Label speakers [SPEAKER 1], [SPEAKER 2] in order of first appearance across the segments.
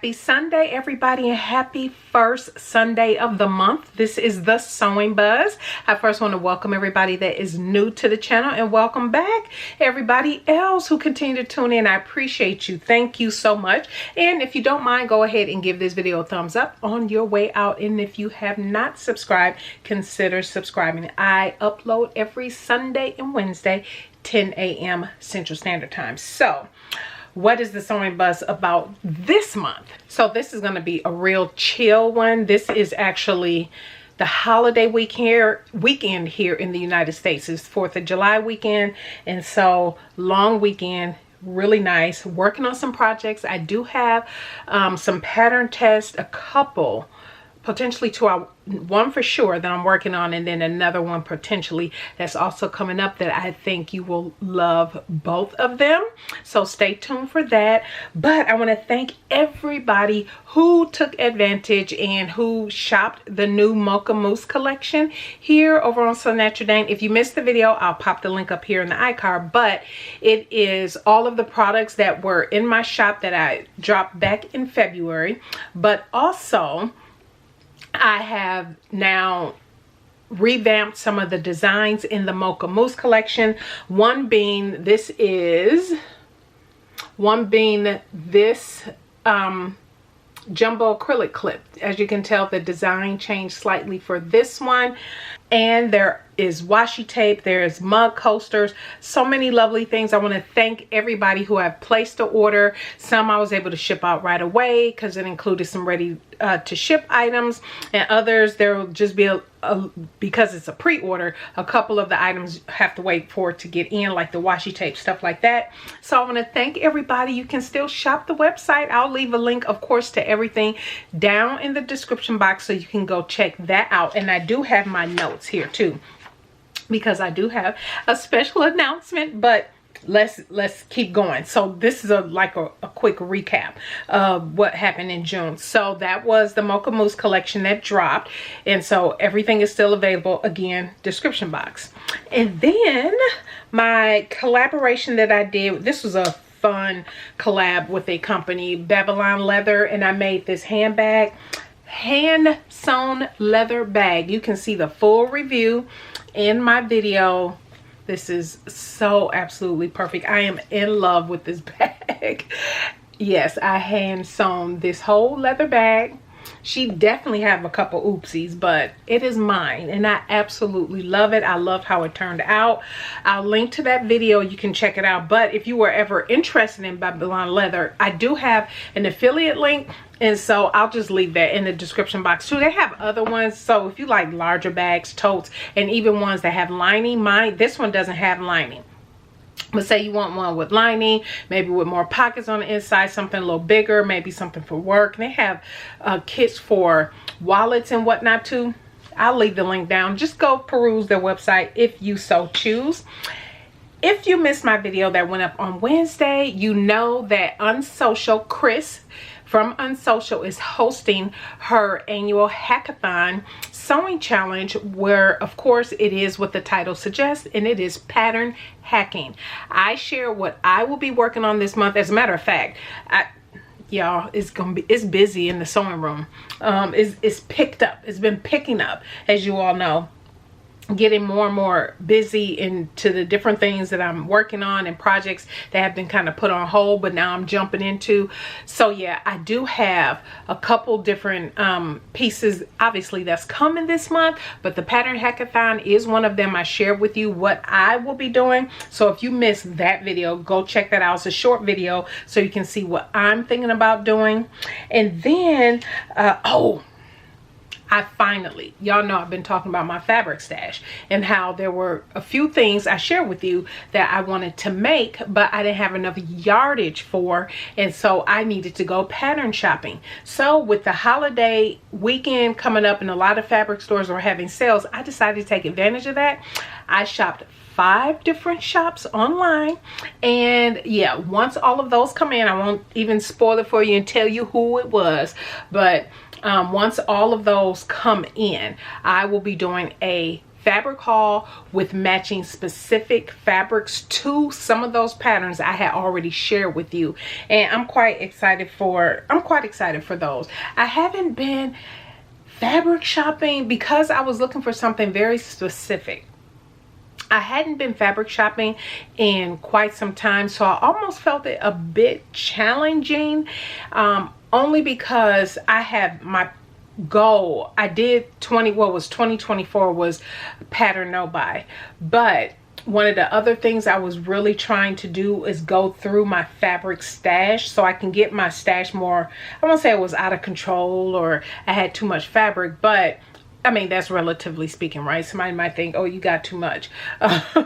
[SPEAKER 1] Happy Sunday, everybody, and happy first Sunday of the month. This is the Sewing Buzz. I first want to welcome everybody that is new to the channel and welcome back everybody else who continue to tune in. I appreciate you. Thank you so much. And if you don't mind, go ahead and give this video a thumbs up on your way out. And if you have not subscribed, consider subscribing. I upload every Sunday and Wednesday, 10 a.m. Central Standard Time. So what is the Sewing Buzz about this month? So this is going to be a real chill one. This is actually the holiday weekend here in the United States. It's 4th of July weekend, and so long weekend, really nice. Working on some projects. I do have some pattern tests, a couple, potentially two, one for sure that I'm working on, and then another one potentially that's also coming up that I think you will love both of them. So stay tuned for that. But I want to thank everybody who took advantage and who shopped the new Mocha Mousse collection here over on SewNaturalDane. If you missed the video, I'll pop the link up here in the iCard, but it is all of the products that were in my shop that I dropped back in February, but also I have now revamped some of the designs in the Mocha Mousse collection. One being this jumbo acrylic clip. As you can tell, the design changed slightly for this one. And there is washi tape, there's mug coasters, so many lovely things. I want to thank everybody who have placed the order. Some I was able to ship out right away because it included some ready to ship items, and others there will just be because it's a pre-order, a couple of the items have to wait for it to get in, like the washi tape, stuff like that. So I want to thank everybody. You can still shop the website. I'll leave a link, of course, to everything down in the description box so you can go check that out. And I do have my notes here too, because I do have a special announcement, but let's keep going. So this is like a quick recap of what happened in June. So that was the Mocha Mousse collection that dropped, and so everything is still available. Again, description box. And then my collaboration that I did, this was a fun collab with a company, Babylon Leather, and I made this handbag, hand sewn leather bag. You can see the full review in my video. This is so absolutely perfect. I am in love with this bag. Yes, I hand sewn this whole leather bag. She definitely have a couple oopsies, but it is mine and I absolutely love it. I love how it turned out. I'll link to that video. You can check it out. But if you were ever interested in Babylon Leather, I do have an affiliate link, and so I'll just leave that in the description box too. They have other ones, so if you like larger bags, totes, and even ones that have lining, this one doesn't have lining. But say you want one with lining, maybe with more pockets on the inside, something a little bigger, maybe something for work. And they have kits for wallets and whatnot too. I'll leave the link down. Just go peruse their website if you so choose. If you missed my video that went up on Wednesday, you know that Unsocial Chris from Unsocial is hosting her annual hackathon sewing challenge, where of course it is what the title suggests, and it is pattern hacking. I share what I will be working on this month. As a matter of fact, y'all, it's busy in the sewing room. It's picked up. It's been picking up, as you all know. Getting more and more busy into the different things that I'm working on and projects that have been kind of put on hold, but now I'm jumping into. So yeah, I do have a couple different pieces obviously that's coming this month, but the pattern hackathon is one of them. I shared with you what I will be doing, so if you missed that video, go check that out. It's a short video so you can see what I'm thinking about doing. And then I finally, y'all know I've been talking about my fabric stash and how there were a few things I shared with you that I wanted to make, but I didn't have enough yardage for, and so I needed to go pattern shopping. So with the holiday weekend coming up and a lot of fabric stores were having sales, I decided to take advantage of that. I shopped 5 different shops online, and yeah, once all of those come in, I won't even spoil it for you and tell you who it was, but once all of those come in, I will be doing a fabric haul with matching specific fabrics to some of those patterns I had already shared with you, and I'm quite excited for those. I haven't been fabric shopping because I was looking for something very specific. I hadn't been fabric shopping in quite some time, so I almost felt it a bit challenging, only because I have my goal. I did 2024 was pattern no buy, but one of the other things I was really trying to do is go through my fabric stash so I can get my stash more, I won't say it was out of control or I had too much fabric, but I mean, that's relatively speaking, right? Somebody might think, oh, you got too much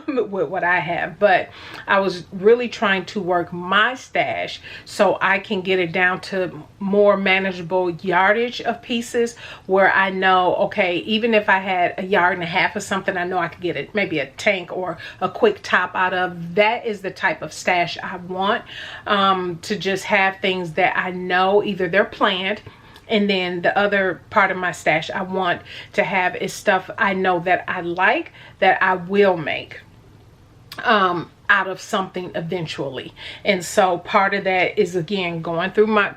[SPEAKER 1] with what I have. But I was really trying to work my stash so I can get it down to more manageable yardage of pieces where I know, okay, even if I had a yard and a half or something, I know I could get it, maybe a tank or a quick top out of. That is the type of stash I want, to just have things that I know either they're planned, and then the other part of my stash I want to have is stuff I know that I like, that I will make out of something eventually. And so part of that is, again,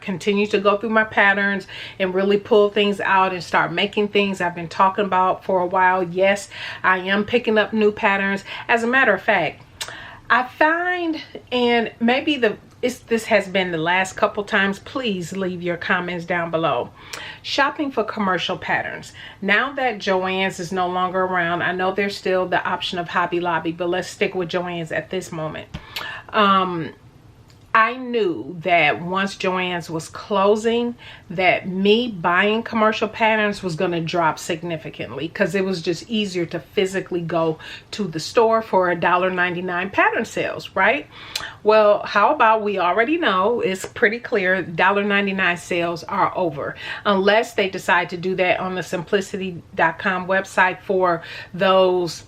[SPEAKER 1] continue to go through my patterns and really pull things out and start making things I've been talking about for a while. Yes, I am picking up new patterns. As a matter of fact, I find, and maybe this has been the last couple times, please leave your comments down below. Shopping for commercial patterns. Now that Joann's is no longer around, I know there's still the option of Hobby Lobby, but let's stick with Joann's at this moment. I knew that once Joann's was closing, that me buying commercial patterns was going to drop significantly because it was just easier to physically go to the store for $1.99 pattern sales, right? Well, how about, we already know, it's pretty clear, $1.99 sales are over unless they decide to do that on the SewNaturalDane.com website for those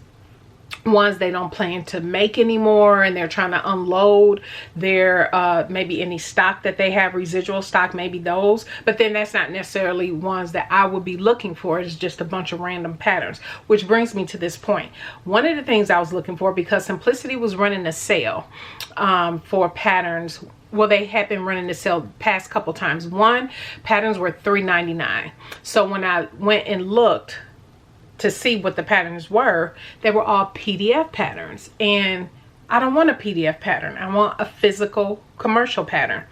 [SPEAKER 1] ones they don't plan to make anymore, and they're trying to unload their maybe any stock that they have, residual stock, maybe those. But then that's not necessarily ones that I would be looking for. It's just a bunch of random patterns, which brings me to this point. One of the things I was looking for, because Simplicity was running a sale for patterns. Well, they had been running the sale past couple times. One, patterns were $3.99. So when I went and looked to see what the patterns were, they were all PDF patterns, and I don't want a PDF pattern. I want a physical commercial pattern.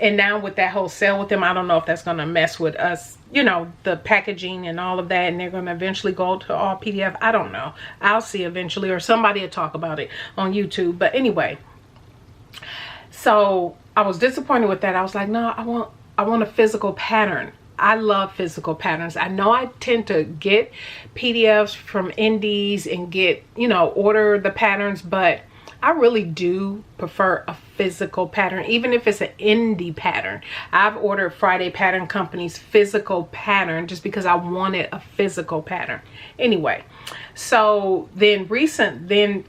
[SPEAKER 1] And now with that whole sale with them, I don't know if that's going to mess with us, you know, the packaging and all of that, and they're going to eventually go to all PDF. I don't know. I'll see eventually, or somebody will talk about it on YouTube. But anyway, so I was disappointed with that. I was like, no, I want a physical pattern. I love physical patterns. I know I tend to get PDFs from indies and get, you know, order the patterns, but I really do prefer a physical pattern, even if it's an indie pattern. I've ordered Friday Pattern Company's physical pattern just because I wanted a physical pattern. Anyway, so then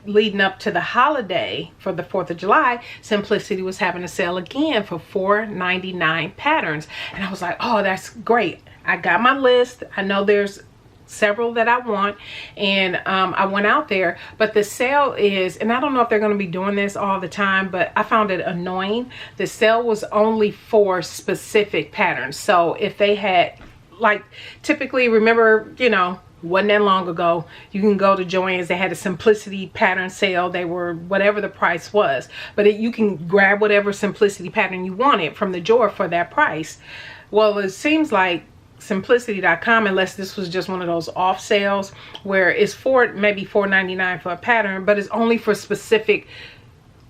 [SPEAKER 1] leading up to the holiday for the 4th of July, Simplicity was having a sale again for $4.99 patterns. And I was like, oh, that's great. I got my list. I know there's several that I want, and I went out there, but the sale is, and I don't know if they're going to be doing this all the time, but I found it annoying. The sale was only for specific patterns. So if they had, like, typically, remember, you know, wasn't that long ago, you can go to Joann's, they had a Simplicity pattern sale. They were whatever the price was, but you can grab whatever Simplicity pattern you wanted from the drawer for that price. Well, it seems like Simplicity.com, unless this was just one of those off sales where it's maybe $4.99 for a pattern, but it's only for specific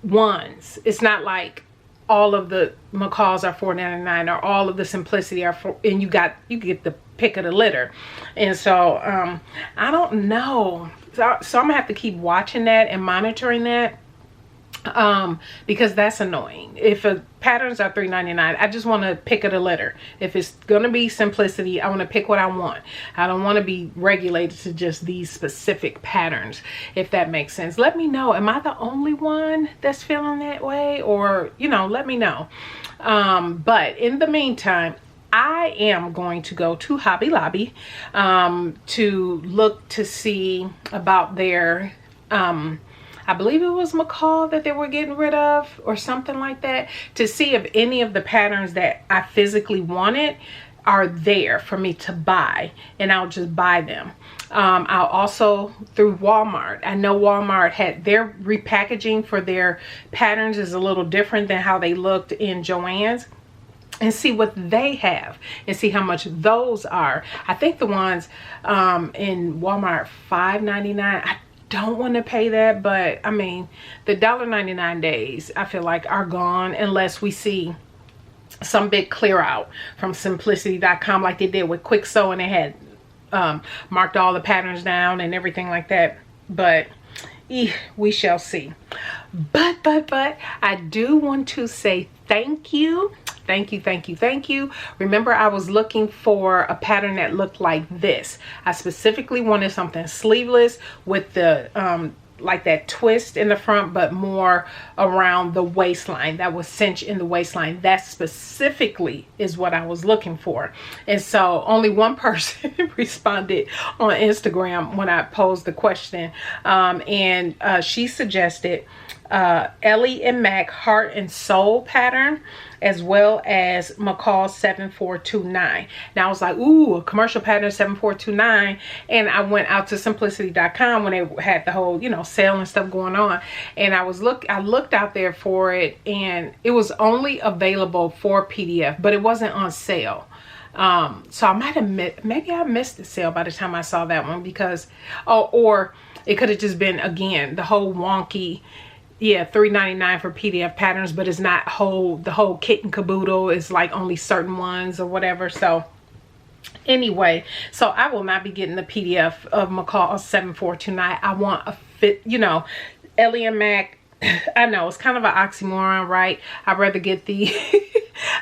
[SPEAKER 1] ones. It's not like all of the McCalls are $4.99 or all of the Simplicity are and you get the pick of the litter. And so I don't know, so I'm gonna have to keep watching that and monitoring that, because that's annoying. If patterns are $3.99, I just want to pick of the litter. If it's gonna be Simplicity, I want to pick what I want. I don't want to be regulated to just these specific patterns, if that makes sense. Let me know, am I the only one that's feeling that way? Or, you know, let me know. But in the meantime, I am going to go to Hobby Lobby to look to see about their I believe it was McCall that they were getting rid of or something like that, to see if any of the patterns that I physically wanted are there for me to buy, and I'll just buy them. I'll also, through Walmart, I know Walmart had their repackaging for their patterns is a little different than how they looked in Joann's, and see what they have and see how much those are. I think the ones in Walmart $5.99, I don't want to pay that, but I mean the $1.99 days I feel like are gone unless we see some big clear out from simplicity.com like they did with Quick Sew, and they had marked all the patterns down and everything like that. But we shall see. But I do want to say thank you. Thank you. Remember, I was looking for a pattern that looked like this. I specifically wanted something sleeveless with the like that twist in the front, but more around the waistline, that was cinch in the waistline. That specifically is what I was looking for. And so only one person responded on Instagram when I posed the question, and she suggested Ellie and Mac Heart and Soul pattern, as well as McCall 7429. Now I was like, ooh, a commercial pattern 7429, and I went out to simplicity.com when they had the whole, you know, sale and stuff going on, and I looked out there for it, and it was only available for PDF, but it wasn't on sale. So I might have maybe I missed the sale by the time I saw that one, because or it could have just been, again, the whole wonky, yeah, $3.99 for PDF patterns, but it's not the whole kit and caboodle. It's like only certain ones or whatever. So anyway, so I will not be getting the PDF of McCall 7429. I want a fit, you know, Ellie and Mac. I know it's kind of an oxymoron, right? I'd rather get the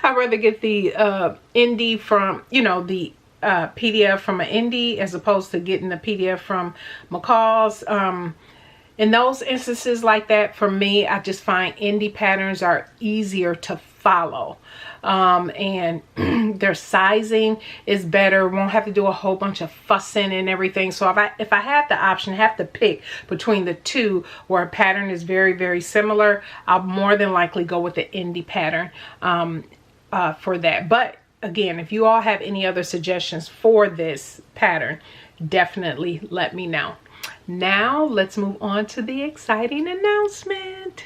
[SPEAKER 1] indie from, you know, the PDF from an indie as opposed to getting the PDF from McCall's. In those instances like that, for me, I just find indie patterns are easier to follow, and their sizing is better. Won't have to do a whole bunch of fussing and everything. So if I have the option, have to pick between the two where a pattern is very, very similar, I'll more than likely go with the indie pattern for that. But again, if you all have any other suggestions for this pattern, definitely let me know. Now let's move on to the exciting announcement.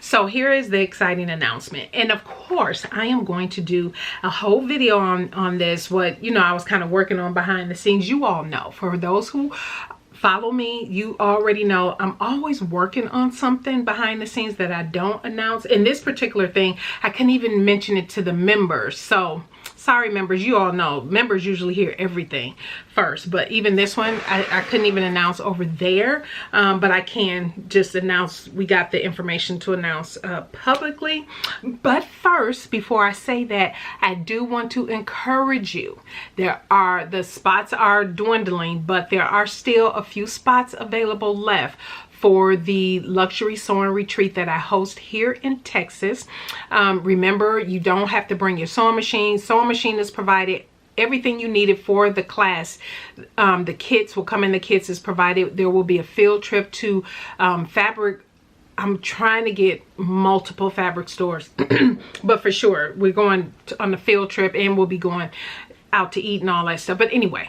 [SPEAKER 1] So here is the exciting announcement, and of course I am going to do a whole video on this, what, you know, I was kind of working on behind the scenes. You all know, for those who follow me, you already know I'm always working on something behind the scenes that I don't announce. In this particular thing, I couldn't even mention it to the members, so sorry members, you all know members usually hear everything first, but even this one I couldn't even announce over there, but I can just announce we got the information to announce publicly. But first, before I say that, I do want to encourage you. The spots are dwindling, but there are still a few spots available left for the luxury sewing retreat that I host here in Texas. Remember, you don't have to bring your sewing machine. Sewing machine is provided. Everything you needed for the class. The kits will come in. The kits is provided. There will be a field trip to fabric. I'm trying to get multiple fabric stores, but for sure we're going on the field trip, and we'll be going out to eat and all that stuff. But anyway,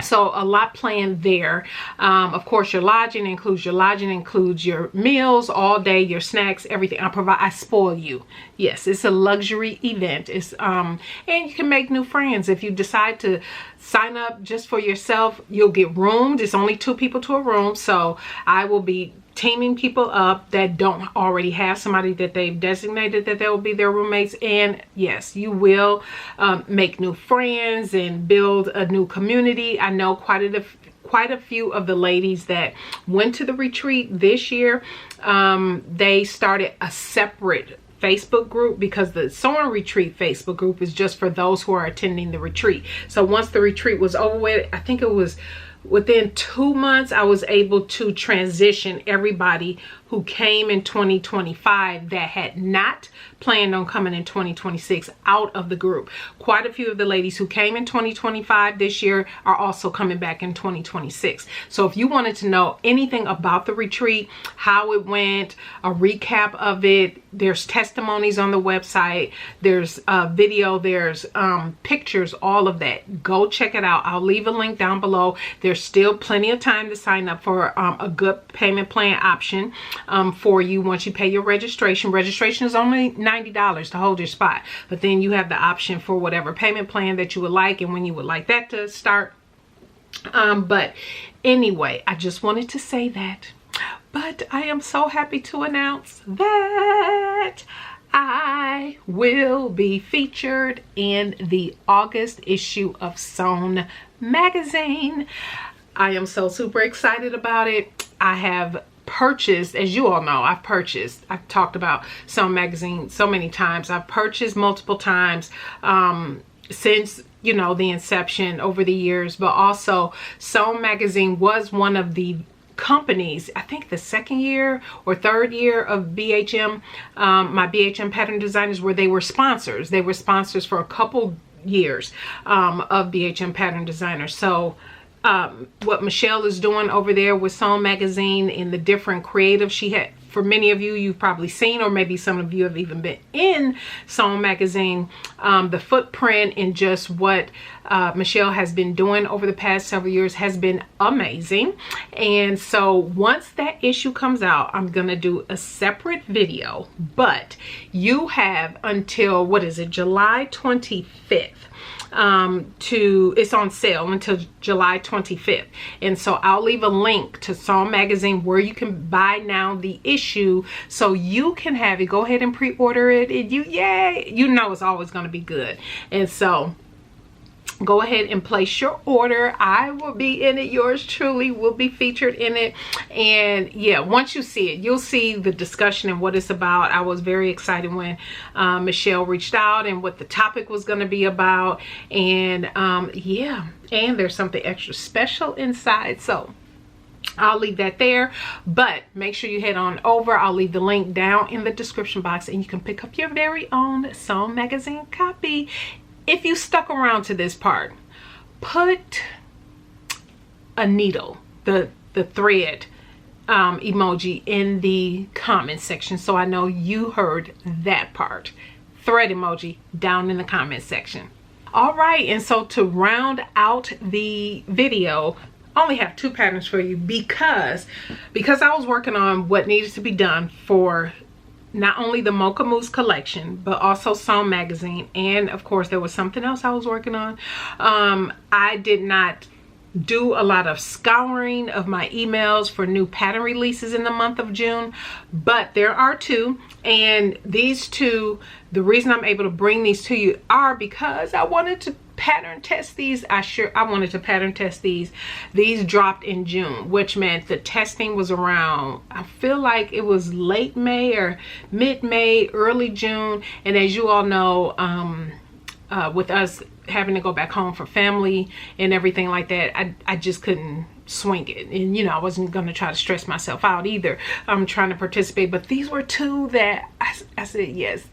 [SPEAKER 1] so a lot planned there. Of course, your lodging includes your meals all day, your snacks, everything. I spoil you. Yes, it's a luxury event. It's and you can make new friends if you decide to sign up just for yourself. You'll get roomed. It's only 2 people to a room, so I will be teaming people up that don't already have somebody that they've designated that they will be their roommates. And yes, you will make new friends and build a new community. I know quite a few of the ladies that went to the retreat this year, they started a separate Facebook group, because the sewing retreat Facebook group is just for those who are attending the retreat. So once the retreat was over with, I think it was within 2 months, I was able to transition everybody who came in 2025 that had not planned on coming in 2026 out of the group. Quite a few of the ladies who came in 2025 this year are also coming back in 2026. So if you wanted to know anything about the retreat, how it went, a recap of it, there's testimonies on the website, there's a video, there's pictures, all of that. Go check it out. I'll leave a link down below. There's still plenty of time to sign up for a good payment plan option for you once you pay your registration. Registration is only $90 to hold your spot, but then you have the option for whatever payment plan that you would like and when you would like that to start. But anyway, I just wanted to say that. But I am so happy to announce that I will be featured in the August issue of Sewn magazine. I am so super excited about it. I have purchased, as you all know, I've talked about Sewn magazine so many times. I've purchased multiple times since, you know, the inception over the years, but also Sewn magazine was one of the companies, I think the second year or third year of BHM, my BHM pattern designers, where they were sponsors. They were sponsors for a couple years of BHM pattern designers. So what Michelle is doing over there with Sewn magazine and the different creative she had, for many of you, you've probably seen, or maybe some of you have even been in Sewn magazine, the footprint and just what Michelle has been doing over the past several years has been amazing. And so once that issue comes out, I'm gonna do a separate video, but you have until, what is it, July 25th. It's on sale until July 25th, and so I'll leave a link to Sewn magazine where you can buy now the issue so you can have it. Go ahead and pre-order it, and you know it's always going to be good. And so go ahead and place your order. I will be in it. Yours truly will be featured in it. And yeah, once you see it, you'll see the discussion and what it's about. I was very excited when Michelle reached out and what the topic was going to be about. And yeah, and there's something extra special inside. So I'll leave that there, but make sure you head on over. I'll leave the link down in the description box, and you can pick up your very own Sewn magazine copy. If you stuck around to this part, put a needle, the thread emoji in the comment section so I know you heard that part. Thread emoji down in the comment section. All right, and so to round out the video, I only have 2 patterns for you because I was working on what needed to be done for not only the Mocha Mousse collection, but also Sewn magazine, and of course there was something else I was working on. I did not do a lot of scouring of my emails for new pattern releases in the month of June, but there are 2, and these 2, the reason I'm able to bring these to you are because I wanted to pattern test these. I wanted to pattern test these. These dropped in June, which meant the testing was around, I feel like it was late May or mid-May, early June. And as you all know, with us having to go back home for family and everything like that, I just couldn't swing it. And you know, I wasn't going to try to stress myself out either. I'm trying to participate, but these were 2 that I said yes.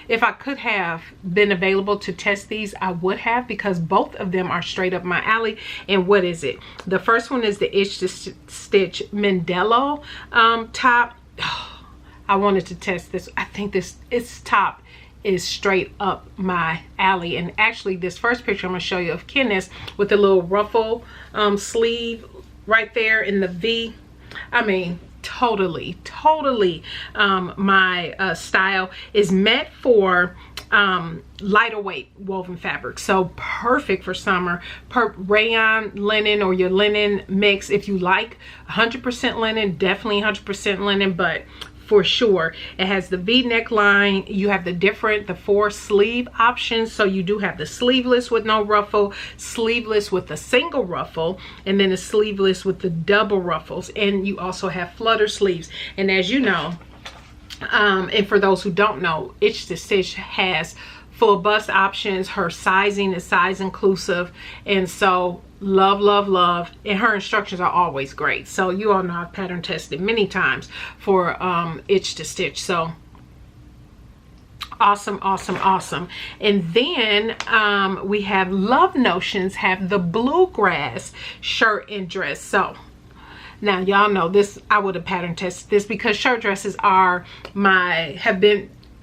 [SPEAKER 1] If I could have been available to test these, I would have, because both of them are straight up my alley. And what is it? The first one is the Itch to Stitch Mandela top. I wanted to test this. I think its top is straight up my alley. And actually this first picture I'm going to show you of Kenneth with the little ruffle sleeve right there in the V. I mean, totally my style. Is meant for lighter weight woven fabric, so perfect for summer. Rayon, linen, or your linen mix. If you like 100% linen, definitely 100% linen, but for sure it has the V neckline. You have the 4 sleeve options, so you do have the sleeveless with no ruffle, sleeveless with a single ruffle, and then a sleeveless with the double ruffles, and you also have flutter sleeves. And as you know, and for those who don't know, Itch to Stitch has full bust options. Her sizing is size inclusive, and so love, love, love, and her instructions are always great. So you all know I've pattern tested many times for itch to stitch. So awesome, awesome, awesome. And then we have Love Notions have the bluegrass shirt and dress. So now y'all know this, I would have pattern tested this because shirt dresses are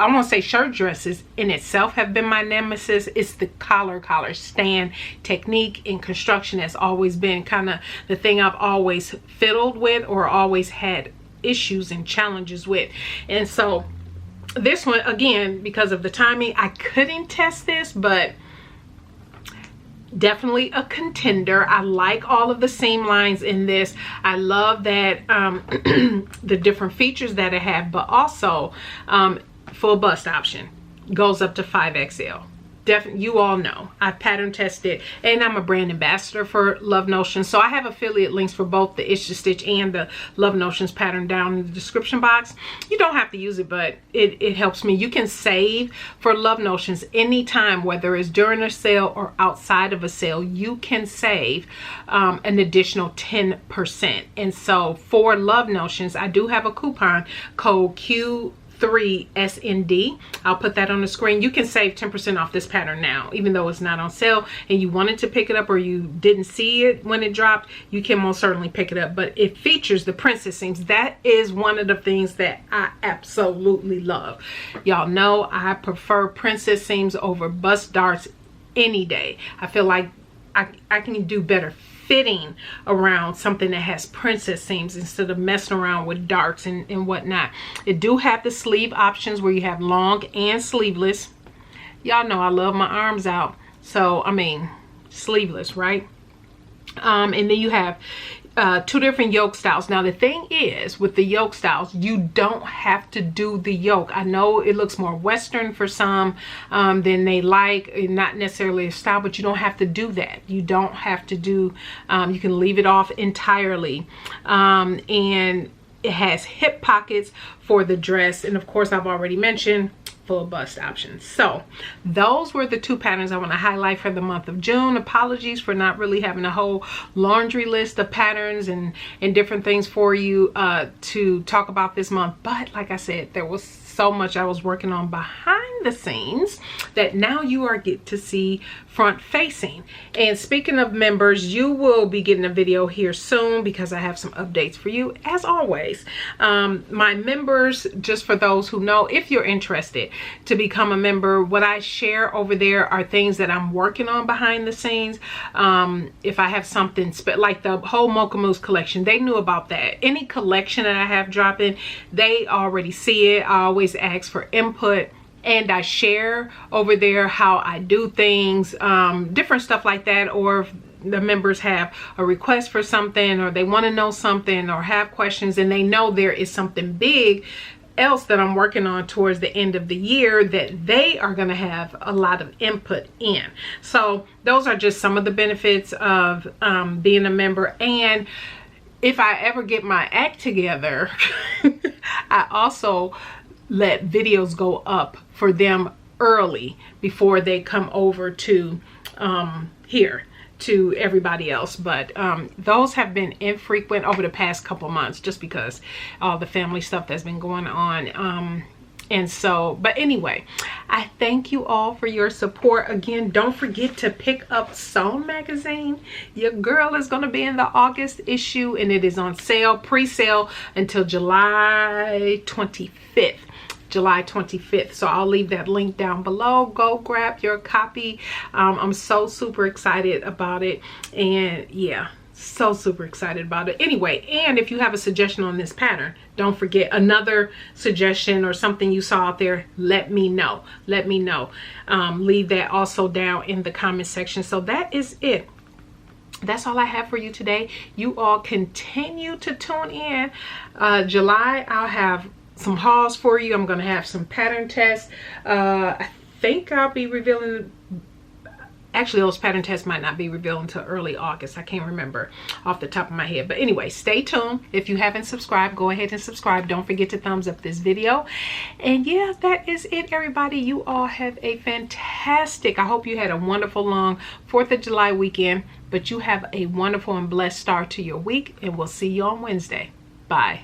[SPEAKER 1] I won't say shirt dresses in itself have been my nemesis. It's the collar stand technique in construction has always been kind of the thing I've always fiddled with or always had issues and challenges with. And so this one, again, because of the timing, I couldn't test this, but definitely a contender. I like all of the seam lines in this. I love that the different features that it had, but also full bust option, goes up to 5XL. Definitely, you all know I've pattern tested, and I'm a brand ambassador for Love Notions, so I have affiliate links for both the Itch to Stitch and the Love Notions pattern down in the description box. You don't have to use it, but it helps me. You can save for Love Notions anytime, whether it's during a sale or outside of a sale. You can save an additional 10%. And so for Love Notions, I do have a coupon code Q3SND. I'll put that on the screen. You can save 10% off this pattern now, even though it's not on sale and you wanted to pick it up or you didn't see it when it dropped. You can most certainly pick it up, but it features the princess seams. That is one of the things that I absolutely love. Y'all know I prefer princess seams over bust darts any day. I feel like I can do better fitting around something that has princess seams instead of messing around with darts and whatnot. It do have the sleeve options where you have long and sleeveless. Y'all know I love my arms out, so I mean sleeveless, right? And then you have two different yoke styles. Now the thing is with the yoke styles, you don't have to do the yoke. I know it looks more Western for some than they like, not necessarily a style, but you don't have to do that. You don't have to do, you can leave it off entirely. And it has hip pockets for the dress, and of course I've already mentioned full bust options. So those were the two patterns I want to highlight for the month of June. Apologies for not really having a whole laundry list of patterns and different things for you to talk about this month, but like I said, there was so much I was working on behind the scenes that now you are get to see front facing. And speaking of members, you will be getting a video here soon because I have some updates for you as always. My members, just for those who know, if you're interested to become a member, what I share over there are things that I'm working on behind the scenes. If I have something like the whole Mocha Mousse collection, they knew about that. Any collection that I have dropping, they already see it. I always ask for input, and I share over there how I do things, different stuff like that. Or if the members have a request for something, or they want to know something, or have questions, and they know there is something big else that I'm working on towards the end of the year that they are going to have a lot of input in. So those are just some of the benefits of being a member. And if I ever get my act together, I also let videos go up for them early before they come over to here to everybody else. But those have been infrequent over the past couple months just because all the family stuff that's been going on. And so, but anyway, I thank you all for your support. Again, don't forget to pick up Sewn magazine. Your girl is going to be in the August issue, and it is on sale, pre-sale until July 25th. July 25th. So I'll leave that link down below. Go grab your copy. I'm so super excited about it. And yeah, so super excited about it. Anyway, and if you have a suggestion on this pattern, don't forget another suggestion or something you saw out there, let me know. Let me know. Leave that also down in the comment section. So that is it. That's all I have for you today. You all continue to tune in. July, I'll have some hauls for you. I'm going to have some pattern tests. I think I'll be revealing Actually, those pattern tests might not be revealed until early August. I can't remember off the top of my head. But anyway, stay tuned. If you haven't subscribed, go ahead and subscribe. Don't forget to thumbs up this video. And yeah, that is it, everybody. You all have a fantastic, I hope you had a wonderful long 4th of July weekend. But you have a wonderful and blessed start to your week. And we'll see you on Wednesday. Bye.